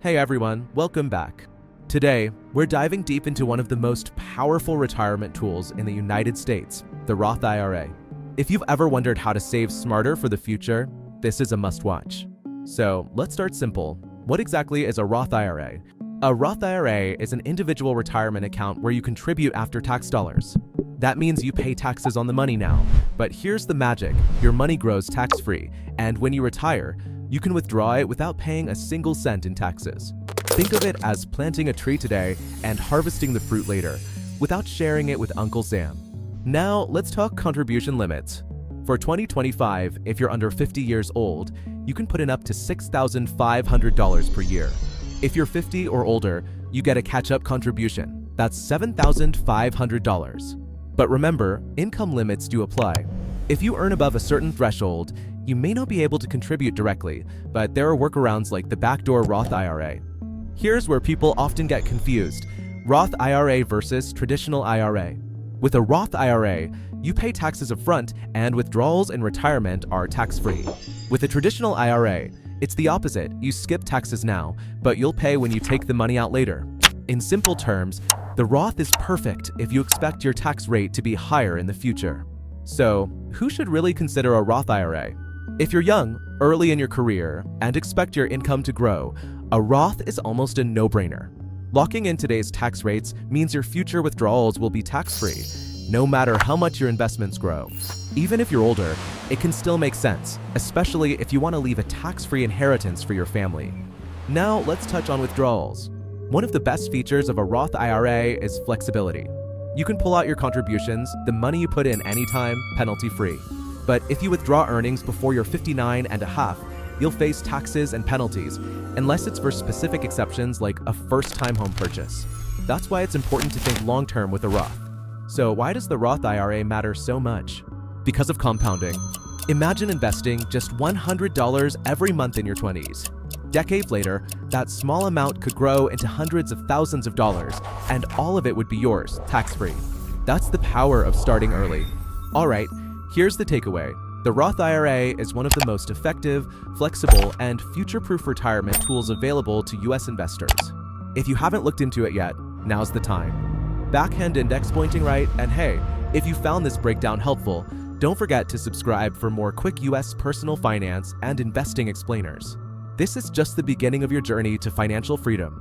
Hey everyone, welcome back. Today, we're diving deep into one of the most powerful retirement tools in the United States, the Roth IRA. If you've ever wondered how to save smarter for the future, this is a must-watch. So, let's start simple. What exactly is a Roth IRA? A Roth IRA is an individual retirement account where you contribute after-tax dollars. That means you pay taxes on the money now. But here's the magic. Your money grows tax-free, and when you retire, you can withdraw it without paying a single cent in taxes. Think of it as planting a tree today and harvesting the fruit later, without sharing it with Uncle Sam. Now, let's talk contribution limits. For 2025, if you're under 50 years old, you can put in up to $6,500 per year. If you're 50 or older, you get a catch-up contribution. That's $7,500. But remember, income limits do apply. If you earn above a certain threshold, you may not be able to contribute directly, but there are workarounds like the backdoor Roth IRA. Here's where people often get confused: Roth IRA versus traditional IRA. With a Roth IRA, you pay taxes upfront, and withdrawals in retirement are tax-free. With a traditional IRA, it's the opposite. You skip taxes now, but you'll pay when you take the money out later. In simple terms, the Roth is perfect if you expect your tax rate to be higher in the future. So, who should really consider a Roth IRA? If you're young, early in your career, and expect your income to grow, a Roth is almost a no-brainer. Locking in today's tax rates means your future withdrawals will be tax-free, no matter how much your investments grow. Even if you're older, it can still make sense, especially if you want to leave a tax-free inheritance for your family. Now, let's touch on withdrawals. One of the best features of a Roth IRA is flexibility. You can pull out your contributions, the money you put in anytime, penalty-free. But if you withdraw earnings before you're 59 and a half, you'll face taxes and penalties, unless it's for specific exceptions like a first-time home purchase. That's why it's important to think long-term with a Roth. So why does the Roth IRA matter so much? Because of compounding. Imagine investing just $100 every month in your 20s. Decades later, that small amount could grow into hundreds of thousands of dollars, and all of it would be yours, tax-free. That's the power of starting early. All right, here's the takeaway. The Roth IRA is one of the most effective, flexible, and future-proof retirement tools available to U.S. investors. If you haven't looked into it yet, now's the time. Backhand index pointing right, and hey, if you found this breakdown helpful, don't forget to subscribe for more quick U.S. personal finance and investing explainers. This is just the beginning of your journey to financial freedom.